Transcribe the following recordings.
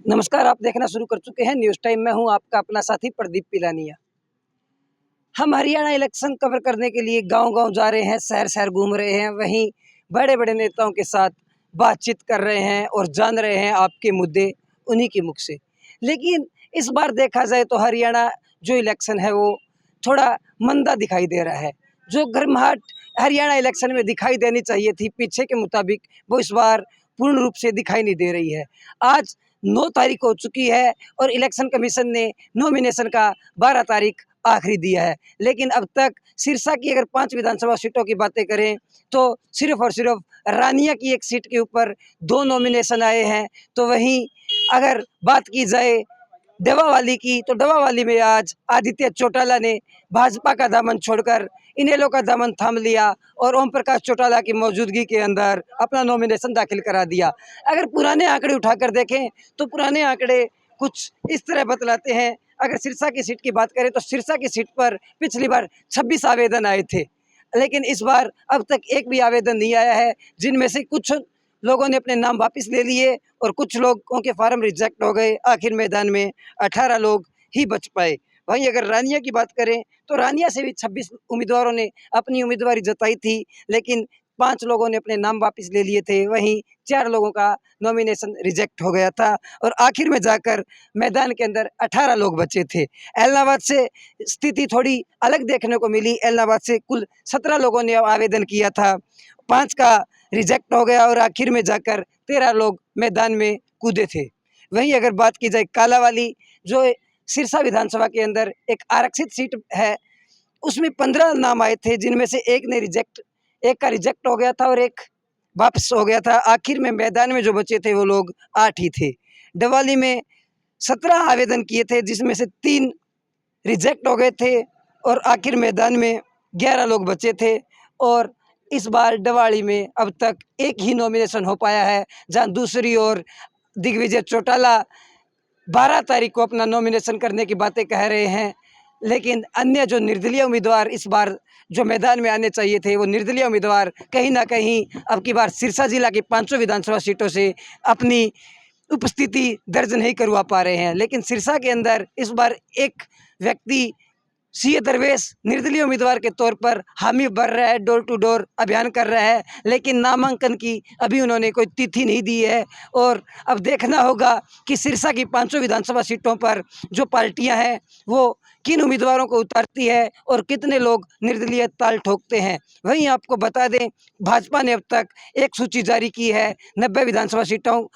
नमस्कार, आप देखना शुरू कर चुके हैं न्यूज़ टाइम। मैं हूं आपका अपना साथी प्रदीप पिलानिया। हम हरियाणा इलेक्शन कवर करने के लिए गांव-गांव जा रहे हैं, शहर-शहर घूम रहे हैं, वहीं बड़े-बड़े नेताओं के साथ बातचीत कर रहे हैं और जान रहे हैं आपके मुद्दे उन्हीं के मुख से। लेकिन इस बार देखा जाए तो हरियाणा जो इलेक्शन है वो थोड़ा मंदा दिखाई दे रहा है। जो गर्माहट हरियाणा इलेक्शन में दिखाई देनी चाहिए थी पीछे के मुताबिक, वो इस बार पूर्ण रूप से दिखाई नहीं दे रही है। आज 9 तारीख हो चुकी है और इलेक्शन कमीशन ने नॉमिनेशन का 12 तारीख आखिरी दिया है। लेकिन अब तक सिरसा की अगर 5 विधानसभा सीटों की बातें करें तो सिर्फ़ और सिर्फ़ रानिया की एक सीट के ऊपर 2 नॉमिनेशन आए हैं। तो वहीं अगर बात की जाए डवावाली की, तो डवावाली में आज आदित्य चौटाला ने भाजपा का दामन छोड़कर इनेलो का दामन थाम लिया और ओम प्रकाश चौटाला की मौजूदगी के अंदर अपना नॉमिनेशन दाखिल करा दिया। अगर पुराने आंकड़े उठाकर देखें तो पुराने आंकड़े कुछ इस तरह बतलाते हैं। अगर सिरसा की सीट की बात करें तो सिरसा की सीट पर पिछली बार 26 आवेदन आए थे, लेकिन इस बार अब तक एक भी आवेदन नहीं आया है, जिनमें से कुछ लोगों ने अपने नाम वापस ले लिए और कुछ लोगों के फार्म रिजेक्ट हो गए। आखिर मैदान में 18 लोग ही बच पाए। वहीं अगर रानिया की बात करें तो रानिया से भी 26 उम्मीदवारों ने अपनी उम्मीदवारी जताई थी, लेकिन 5 लोगों ने अपने नाम वापस ले लिए थे। वहीं 4 लोगों का नॉमिनेशन रिजेक्ट हो गया था और आखिर में जाकर मैदान के अंदर 18 लोग बचे थे। एलनाबाद से स्थिति थोड़ी अलग देखने को मिली। एलनाबाद से कुल 17 लोगों ने आवेदन किया था, 5 का रिजेक्ट हो गया और आखिर में जाकर 13 लोग मैदान में कूदे थे। वहीं अगर बात की जाए कालावाली, जो सिरसा विधानसभा के अंदर एक आरक्षित सीट है, उसमें 15 नाम आए थे, जिनमें से एक का रिजेक्ट हो गया था और एक वापस हो गया था। आखिर में मैदान में जो बचे थे वो लोग 8 ही थे। डवाली में 17 आवेदन किए थे, जिसमें से 3 रिजेक्ट हो गए थे और आखिर मैदान में 11 लोग बचे थे। और इस बार डवाली में अब तक एक ही नॉमिनेशन हो पाया है, जहाँ दूसरी ओर दिग्विजय चौटाला 12 तारीख को अपना नॉमिनेशन करने की बातें कह रहे हैं। लेकिन अन्य जो निर्दलीय उम्मीदवार इस बार जो मैदान में आने चाहिए थे, वो निर्दलीय उम्मीदवार कहीं न कहीं अब की बार सिरसा जिला की 500 विधानसभा सीटों से अपनी उपस्थिति दर्ज नहीं करवा पा रहे हैं। लेकिन सिरसा के अंदर इस बार एक व्यक्ति सीए दरवेश निर्दलीय उम्मीदवार के तौर पर हामी भर रहा है, डोर टू डोर अभियान कर रहा है, लेकिन नामांकन की अभी उन्होंने कोई तिथि नहीं दी है। और अब देखना होगा कि सिरसा की 500 विधानसभा सीटों पर जो पार्टियां हैं वो किन उम्मीदवारों को उतारती है और कितने लोग निर्दलीय ताल ठोकते हैं। वहीं आपको बता दें, भाजपा ने अब तक एक सूची जारी की है 90 विधानसभा सीटों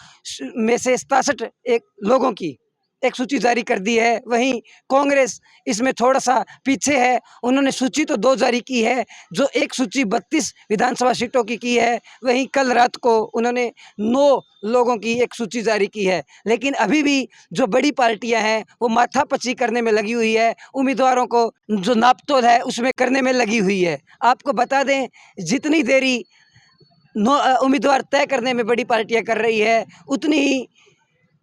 में से 67 एक लोगों की एक सूची जारी कर दी है। वहीं कांग्रेस इसमें थोड़ा-सा पीछे है, उन्होंने सूची तो 2 जारी की है, जो एक सूची 32 विधानसभा सीटों की है। वहीं कल रात को उन्होंने 9 लोगों की एक सूची जारी की है। लेकिन अभी भी जो बड़ी पार्टियां हैं, वो माथापच्ची करने में लगी हुई है, उम्मीदवारों को जो नापतोल है उसमें करने में लगी हुई है। आपको बता दें, जितनी देरी उम्मीदवार तय करने में बड़ी पार्टियां कर रही है, उतनी ही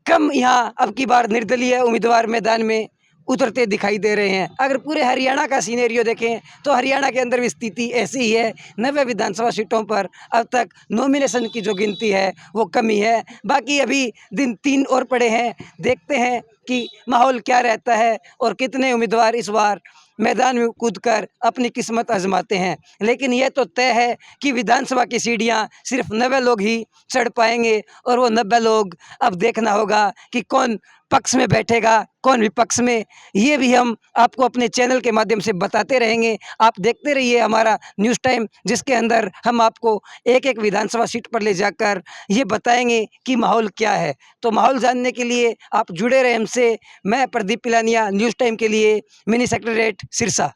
कम यहाँ अब की बार निर्दलीय उम्मीदवार मैदान में उतरते दिखाई दे रहे हैं। अगर पूरे हरियाणा का सिनेरियो देखें तो हरियाणा के अंदर भी स्थिति ऐसी ही है। 90 विधानसभा सीटों पर अब तक नॉमिनेशन की जो गिनती है वो कम ही है। बाकी अभी दिन 3 और पड़े हैं, देखते हैं कि माहौल क्या रहता है और कितने उम्मीदवार इस बार मैदान में कूदकर अपनी किस्मत आजमाते हैं। लेकिन यह तो तय है कि विधानसभा की सीढ़ियाँ सिर्फ 90 लोग ही चढ़ पाएंगे और वो 90 लोग अब देखना होगा कि कौन पक्ष में बैठेगा, कौन विपक्ष में। ये भी हम आपको अपने चैनल के माध्यम से बताते रहेंगे। आप देखते रहिए हमारा न्यूज़ टाइम, जिसके अंदर हम आपको एक-एक विधानसभा सीट पर ले जाकर ये बताएंगे कि माहौल क्या है। तो माहौल जानने के लिए आप जुड़े रहें हमसे। मैं प्रदीप पिलानिया, न्यूज़ टाइम के लिए, मिनी सेक्रेटेरिएट सिरसा।